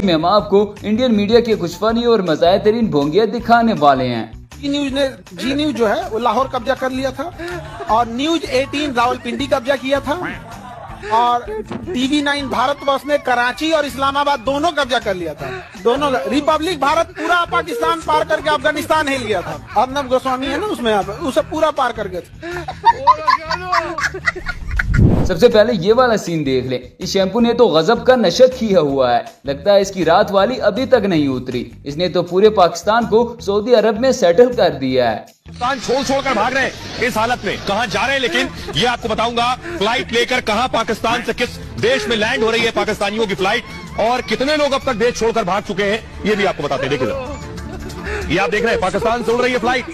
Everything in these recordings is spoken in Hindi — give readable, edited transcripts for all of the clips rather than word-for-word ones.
में हम आपको इंडियन मीडिया के कुछ फनी और मज़ाहिर तरीन भोंगिया दिखाने वाले हैं। जी न्यूज जो है वो लाहौर कब्जा कर लिया था और न्यूज 18 रावलपिंडी कब्जा किया था और टीवी 9 भारतवर्ष ने कराची और इस्लामाबाद दोनों कब्जा कर लिया था। दोनों रिपब्लिक भारत पूरा पाकिस्तान पार करके अफगानिस्तान हिल गया था। अर्नब गोस्वामी है ना उसमें, उसे पूरा पार कर गए थे। सबसे पहले ये वाला सीन देख लें। इस शैम्पू ने तो गजब का नशा किया हुआ है, लगता है इसकी रात वाली अभी तक नहीं उतरी। इसने तो पूरे पाकिस्तान को सऊदी अरब में सेटल कर दिया है। पाकिस्तान छोड़ भाग रहे हैं इस हालत में, कहां जा रहे हैं लेकिन ये आपको बताऊंगा। फ्लाइट लेकर कहां पाकिस्तान से किस देश में लैंड हो रही है पाकिस्तानियों की फ्लाइट और कितने लोग अब तक देश छोड़कर भाग चुके हैं ये भी आपको बताते हैं। देखिए ये आप देख रहे हैं पाकिस्तान से उड़ रही है फ्लाइट,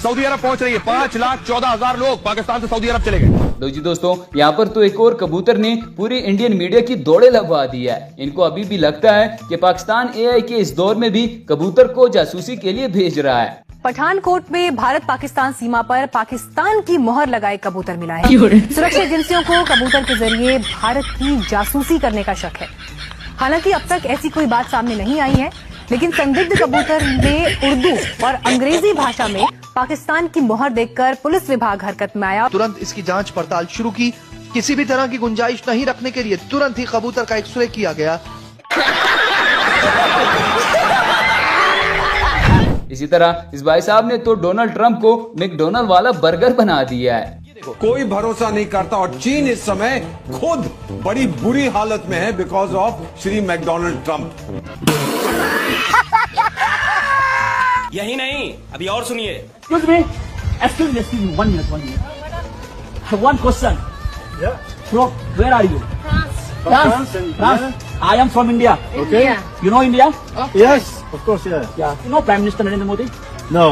सऊदी अरब पहुंच रही है। 5,14,000 लोग पाकिस्तान से सऊदी अरब चले गए। लो जी दोस्तों, यहाँ पर तो एक और कबूतर ने पूरी इंडियन मीडिया की दौड़े लगवा दी है। इनको अभी भी लगता है कि पाकिस्तान एआई के इस दौर में भी कबूतर को जासूसी के लिए भेज रहा है। पठानकोट में भारत पाकिस्तान सीमा पर पाकिस्तान की मोहर लगाए कबूतर मिला है। सुरक्षा एजेंसियों को कबूतर के जरिए भारत की जासूसी करने का शक है। हालांकि अब तक ऐसी कोई बात सामने नहीं आई है, लेकिन संदिग्ध कबूतर ने उर्दू और अंग्रेजी भाषा में पाकिस्तान की मोहर देखकर पुलिस विभाग हरकत में आया। तुरंत इसकी जांच पड़ताल शुरू की। किसी भी तरह की गुंजाइश नहीं रखने के लिए तुरंत ही कबूतर का एक्सरे किया गया। इसी तरह इस भाई साहब ने तो डोनाल्ड ट्रंप को मैकडोनल्ड वाला बर्गर बना दिया है। कोई भरोसा नहीं करता और चीन इस समय खुद बड़ी बुरी हालत में है because of Shri McDonald Trump. यही नहीं, अभी और सुनिए। Excuse me, one minute. I have one question. Yeah. From where are you? France. I am from India. Okay. You know India? Yes, of course, yeah. Yeah. You know Prime Minister Narendra Modi? No.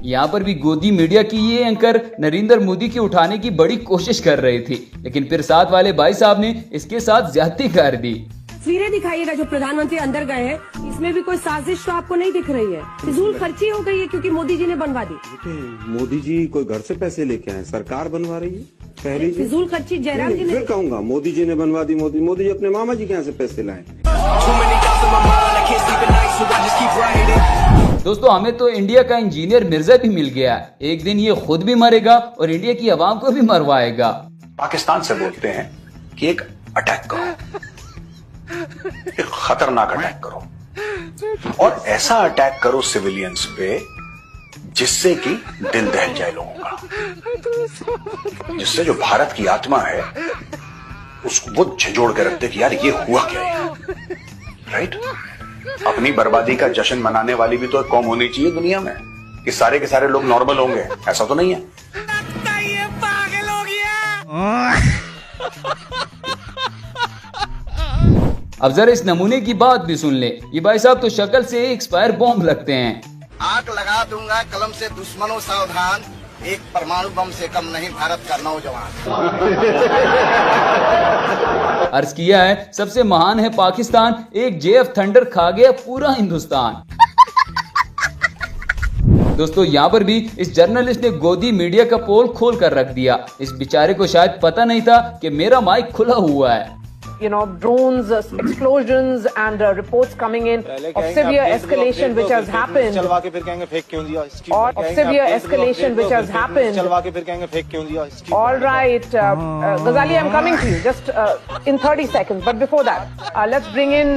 यहाँ पर भी गोदी मीडिया की ये एंकर नरेंद्र मोदी की उठाने की बड़ी कोशिश कर रही थी, लेकिन फिर साथ वाले भाई साहब ने इसके साथ ज्यादती कर दी। तस्वीरें दिखाइएगा जो प्रधानमंत्री अंदर गए हैं, इसमें भी कोई साजिश तो आपको नहीं दिख रही है। फिजूल खर्ची हो गई है क्योंकि मोदी जी ने बनवा दी। मोदी जी कोई घर से पैसे लेके आए, सरकार बनवा रही है। पहली फिजूल खर्ची जयराम जी ने। फिर कहूँगा मोदी जी ने बनवा दी। मोदी जी अपने मामा जी के यहाँ से पैसे लाए। दोस्तों, हमें तो इंडिया का इंजीनियर मिर्जा भी मिल गया। एक दिन ये खुद भी मरेगा और इंडिया की आवाम को भी मरवाएगा। पाकिस्तान से बोलते हैं कि एक अटैक करो, एक खतरनाक अटैक करो और ऐसा अटैक करो सिविलियंस पे जिससे कि दिल दहल जाए लोगों का, जिससे जो भारत की आत्मा है उसको वो झंझोड़ के रखते कि यार ये हुआ क्या है। राइट? अपनी बर्बादी का जश्न मनाने वाली भी तो एक कौम होनी चाहिए दुनिया में कि सारे के सारे लोग नॉर्मल होंगे, ऐसा तो नहीं है। पागल हो गया। अब जरा इस नमूने की बात भी सुन ले। ये भाई साहब तो शक्ल से एक्सपायर बॉम्ब लगते हैं। आग लगा दूंगा कलम से दुश्मनों सावधान, एक परमाणु बम से कम नहीं भारत का नौजवान। अर्ज किया है सबसे महान है पाकिस्तान, एक जेएफ थंडर खा गया पूरा हिंदुस्तान। दोस्तों, यहाँ पर भी इस जर्नलिस्ट ने गोदी मीडिया का पोल खोल कर रख दिया। इस बेचारे को शायद पता नहीं था कि मेरा माइक खुला हुआ है। You know, drones, explosions and reports coming in of severe escalation which has happened. चलवा के फिर कहेंगे फेक क्यों दिया? Or of severe escalation which has happened. चलवा के फिर कहेंगे फेक क्यों दिया? All right, Ghazali, I'm coming to you just in 30 seconds. But before that, let's bring in.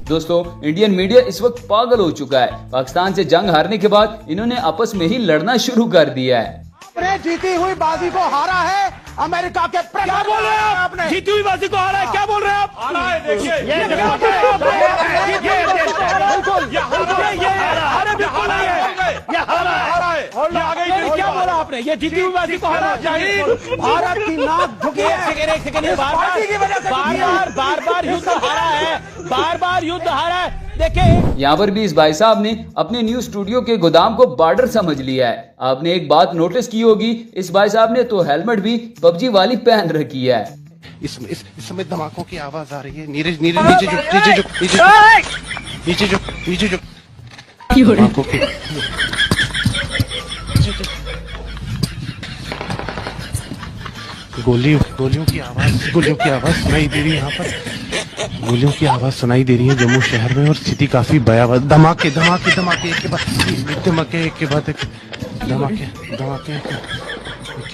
दोस्तों, इंडियन मीडिया इस वक्त पागल हो चुका है। पाकिस्तान से जंग हारने के बाद इन्होंने आपस में ही लड़ना शुरू कर दिया है। जीती हुई बाजी को हारा है अमेरिका के। क्या बोल रहे हैं आप? जीती हुई बाजी को हारा है, क्या बोल रहे हैं आप? हारा है, देखिए क्या बोला आपने? ये जीती हुई बाजी को हारा है। भारत की नाक झुकी है। बार-बार युद्ध हारा है, बार-बार युद्ध हारा है। देखें, यहाँ पर भी इस भाई साहब ने अपने न्यूज स्टूडियो के गोदाम को बॉर्डर समझ लिया है। आपने एक बात नोटिस की होगी, इस भाई साहब ने तो हेलमेट भी पबजी वाली पहन रखी है। इस समय धमाकों की आवाज आ रही है। नीचे झुक। गोलियों की आवाज सुनाई दे रही है यहाँ पर। गोलियों की आवाज सुनाई दे रही है जम्मू शहर में और स्थिति काफी भयावह। धमाके एक के बाद धमाके एक के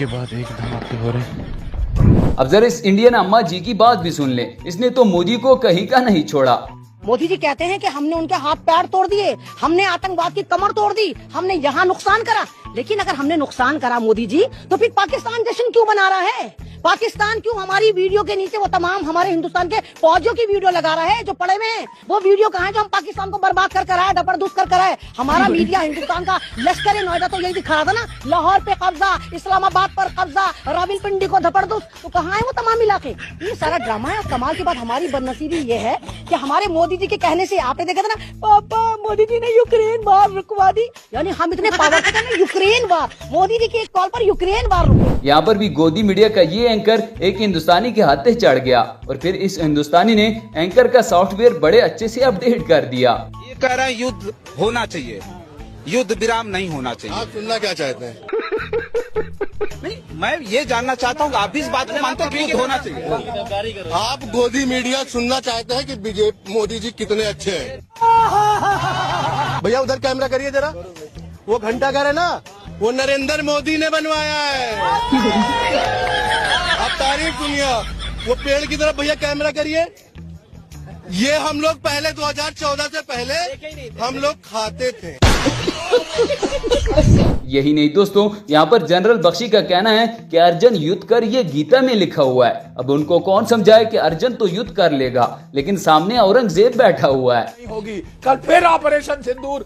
बाद एक धमाके हो रहे हैं। अब जरा इस इंडियन अम्मा जी की बात भी सुन ले। इसने तो मोदी को कहीं का नहीं छोड़ा। मोदी जी कहते हैं कि हमने उनके हाथ पैर तोड़ दिए, हमने आतंकवाद की कमर तोड़ दी, हमने यहाँ नुकसान करा। लेकिन अगर हमने नुकसान करा मोदी जी, तो फिर पाकिस्तान जश्न क्यों मना रहा है? पाकिस्तान क्यों हमारी वीडियो के नीचे वो तमाम हमारे हिंदुस्तान के फौजियों की वीडियो लगा रहा है जो पड़े हुए हैं? वो वीडियो कहाँ है जो हम पाकिस्तान को बर्बाद कर रहा है, डपरदूस कर रहा है? हमारा मीडिया हिंदुस्तान का लश्कर नोएडा तो यही दिखा रहा था ना, लाहौर पे कब्जा, इस्लामाबाद पर कब्जा, रावलपिंडी को धपरदूस। तो कहाँ है वो तमाम इलाके? ये सारा ड्रामा है। और कमाल की बात हमारी बदनसीबी ये है कि हमारे मोदी जी के कहने से आपने देखा था ना, पापा मोदी जी ने यूक्रेन वार रुकवा दी। यानी हम इतने पावरफुल हैं, यूक्रेन वार, मोदी जी की एक कॉल पर यूक्रेन वार रुके। यहाँ पर भी गोदी मीडिया का ये एंकर एक हिंदुस्तानी के हाथे चढ़ गया और फिर इस हिंदुस्तानी ने एंकर का सॉफ्टवेयर बड़े अच्छे से अपडेट कर दिया। ये कह रहे हैं युद्ध होना चाहिए, युद्ध विराम नहीं होना चाहिए। आप सुनना क्या चाहते हैं? नहीं, मैं ये जानना चाहता हूँ आप भी इस बात को मानते हैं कि युद्ध होना चाहिए? आप गोदी मीडिया सुनना चाहते हैं कि बीजेपी मोदी जी कितने अच्छे हैं? भैया उधर कैमरा करिए जरा। वो घंटा घर है ना, वो नरेंद्र मोदी ने बनवाया है। आप तारीफ सुनिए। वो पेड़ की तरफ भैया कैमरा करिए। ये हम लोग पहले 2014 से पहले हम लोग खाते थे। यही नहीं दोस्तों, यहाँ पर जनरल बख्शी का कहना है कि अर्जुन युद्ध कर, ये गीता में लिखा हुआ है। अब उनको कौन समझाए कि अर्जुन तो युद्ध कर लेगा, लेकिन सामने औरंगजेब बैठा हुआ है। होगी कल फिर ऑपरेशन सिंदूर।